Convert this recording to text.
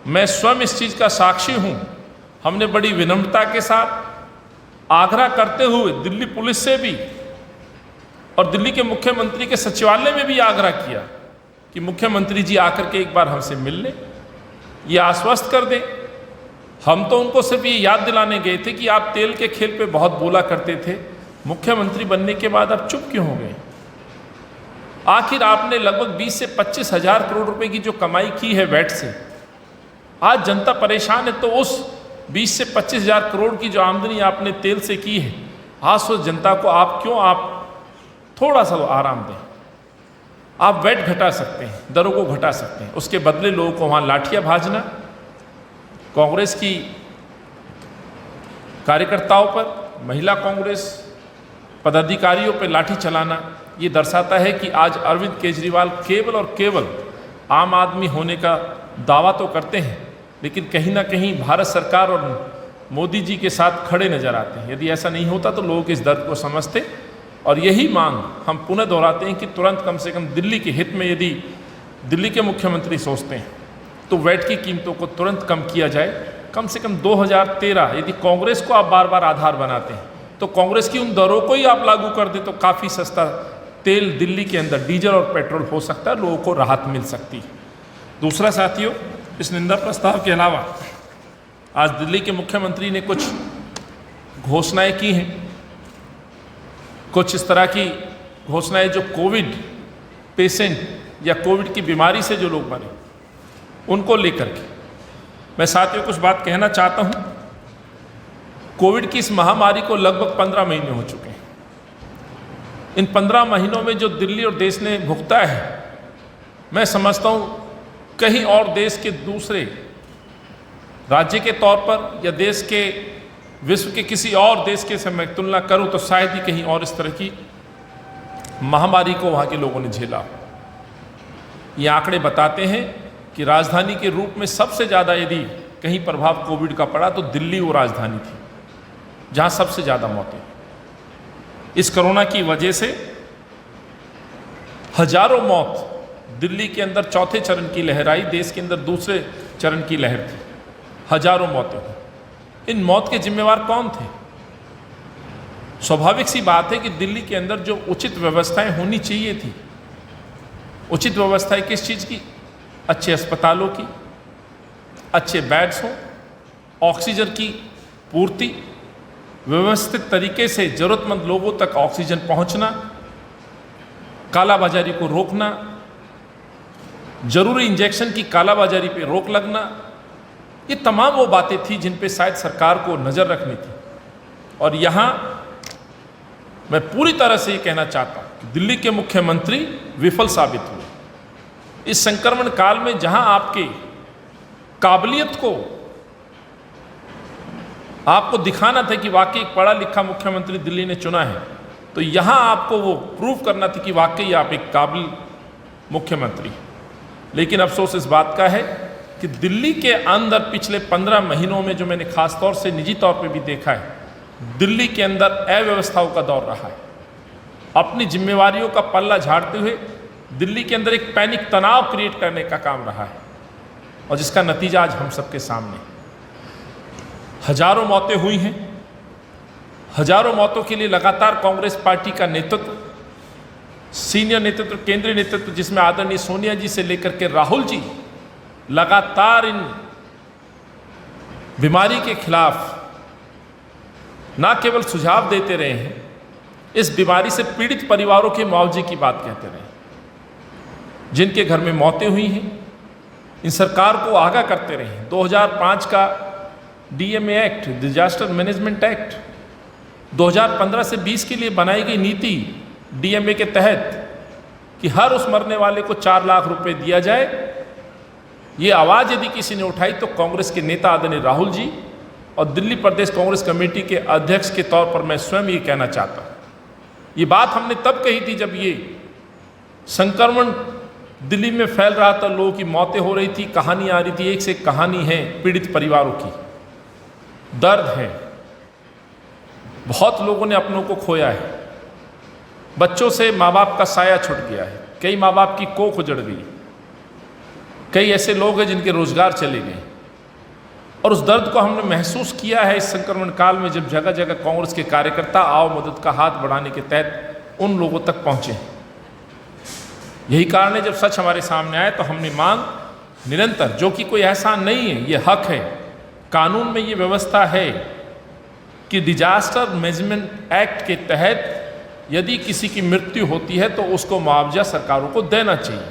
मैं स्वयं इस चीज़ का साक्षी हूँ। हमने बड़ी विनम्रता के साथ आग्रह करते हुए दिल्ली पुलिस से भी और दिल्ली के मुख्यमंत्री के सचिवालय में भी आग्रह किया कि मुख्यमंत्री जी आकर के एक बार हमसे मिल लें, ये आश्वस्त कर दें। हम तो उनको सिर्फ ये याद दिलाने गए थे कि आप तेल के खेल पे बहुत बोला करते थे, मुख्यमंत्री बनने के बाद आप चुप क्यों हो गए? आखिर आपने लगभग 20 से 25 हजार करोड़ रुपए की जो कमाई की है वैट से, आज जनता परेशान है, तो उस 20 से 25 हजार करोड़ की जो आमदनी आपने तेल से की है, आज उस जनता को आप थोड़ा सा आराम दें। आप वैट घटा सकते हैं, दरों को घटा सकते हैं, उसके बदले लोगों को वहाँ लाठियाँ भाजना, कांग्रेस की कार्यकर्ताओं पर, महिला कांग्रेस पदाधिकारियों पर लाठी चलाना, ये दर्शाता है कि आज अरविंद केजरीवाल केवल और केवल आम आदमी होने का दावा तो करते हैं, लेकिन कहीं ना कहीं भारत सरकार और मोदी जी के साथ खड़े नजर आते हैं। यदि ऐसा नहीं होता तो लोग इस दर्द को समझते, और यही मांग हम पुनः दोहराते हैं कि तुरंत कम से कम दिल्ली के हित में यदि दिल्ली के मुख्यमंत्री सोचते हैं तो वैट की कीमतों को तुरंत कम किया जाए। कम से कम 2013 यदि कांग्रेस को आप बार बार आधार बनाते हैं तो कांग्रेस की उन दरों को ही आप लागू कर दें तो काफ़ी सस्ता तेल दिल्ली के अंदर डीजल और पेट्रोल हो सकता है, लोगों को राहत मिल सकती है। दूसरा साथियों, इस निंदा प्रस्ताव के अलावा आज दिल्ली के मुख्यमंत्री ने कुछ घोषणाएं की हैं, कुछ इस तरह की घोषणाएं जो कोविड पेशेंट या कोविड की बीमारी से जो लोग मरे उनको लेकर के मैं साथियों कुछ बात कहना चाहता हूं। कोविड की इस महामारी को लगभग 15 महीने हो चुके हैं। इन 15 महीनों में जो दिल्ली और देश ने भुगता है, मैं समझता हूं कहीं और देश के दूसरे राज्य के तौर पर या देश के विश्व के किसी और देश के से मैं तुलना करूं तो शायद ही कहीं और इस तरह की महामारी को वहां के लोगों ने झेला। ये आंकड़े बताते हैं कि राजधानी के रूप में सबसे ज़्यादा यदि कहीं प्रभाव कोविड का पड़ा तो दिल्ली वो राजधानी थी जहां सबसे ज़्यादा मौतें। इस कोरोना की वजह से हजारों मौत दिल्ली के अंदर चौथे चरण की लहर आई, देश के अंदर दूसरे चरण की लहर थी, हजारों मौतें। इन मौत के जिम्मेवार कौन थे? स्वाभाविक सी बात है कि दिल्ली के अंदर जो उचित व्यवस्थाएं होनी चाहिए थी, उचित व्यवस्थाएं किस चीज़ की? अच्छे अस्पतालों की, अच्छे बेड्स हों, ऑक्सीजन की पूर्ति, व्यवस्थित तरीके से ज़रूरतमंद लोगों तक ऑक्सीजन पहुंचना, कालाबाजारी को रोकना, जरूरी इंजेक्शन की कालाबाजारी पे रोक लगना, ये तमाम वो बातें थी जिन पे शायद सरकार को नज़र रखनी थी। और यहाँ मैं पूरी तरह से ये कहना चाहता हूँ कि दिल्ली के मुख्यमंत्री विफल साबित हुए। इस संक्रमण काल में जहाँ आपके काबिलियत को आपको दिखाना था कि वाकई एक पढ़ा लिखा मुख्यमंत्री दिल्ली ने चुना है, तो यहाँ आपको वो प्रूव करना था कि वाकई आप एक काबिल मुख्यमंत्री। लेकिन अफसोस इस बात का है कि दिल्ली के अंदर पिछले 15 महीनों में जो मैंने खास तौर से निजी तौर पे भी देखा है, दिल्ली के अंदर अव्यवस्थाओं का दौर रहा है। अपनी जिम्मेवारियों का पल्ला झाड़ते हुए दिल्ली के अंदर एक पैनिक तनाव क्रिएट करने का काम रहा है, और जिसका नतीजा आज हम सबके सामने। हजारों मौतें हुई हैं। हजारों मौतों के लिए लगातार कांग्रेस पार्टी का नेतृत्व, सीनियर नेतृत्व, केंद्रीय नेतृत्व, जिसमें आदरणीय सोनिया जी से लेकर के राहुल जी लगातार इन बीमारी के खिलाफ ना केवल सुझाव देते रहे हैं, इस बीमारी से पीड़ित परिवारों के मुआवजे की बात कहते रहे, जिनके घर में मौतें हुई हैं, इन सरकार को आगाह करते रहे। 2005 का DMA act, disaster management act, 2015 से 20 के लिए बनाई गई नीति डीएमए के तहत कि हर उस मरने वाले को 4 लाख रुपए दिया जाए, ये आवाज़ यदि किसी ने उठाई तो कांग्रेस के नेता आदरणीय राहुल जी और दिल्ली प्रदेश कांग्रेस कमेटी के अध्यक्ष के तौर पर मैं स्वयं ये कहना चाहता हूँ। ये बात हमने तब कही थी जब ये संक्रमण दिल्ली में फैल रहा था, लोगों की मौतें हो रही थी, कहानी आ रही थी, एक से एक कहानी है पीड़ित परिवारों की, दर्द है, बहुत लोगों ने अपनों को खोया है, बच्चों से माँ बाप का साया छूट गया है, कई माँ बाप की कोख उजड़ गई, कई ऐसे लोग हैं जिनके रोजगार चले गए। और उस दर्द को हमने महसूस किया है इस संक्रमण काल में, जब जगह जगह कांग्रेस के कार्यकर्ता आओ मदद का हाथ बढ़ाने के तहत उन लोगों तक पहुंचे। यही कारण है जब सच हमारे सामने आए तो हमने मांग निरंतर, जो कि कोई एहसान नहीं है, ये हक है, कानून में ये व्यवस्था है कि डिजास्टर मैनेजमेंट एक्ट के तहत यदि किसी की मृत्यु होती है तो उसको मुआवजा सरकारों को देना चाहिए।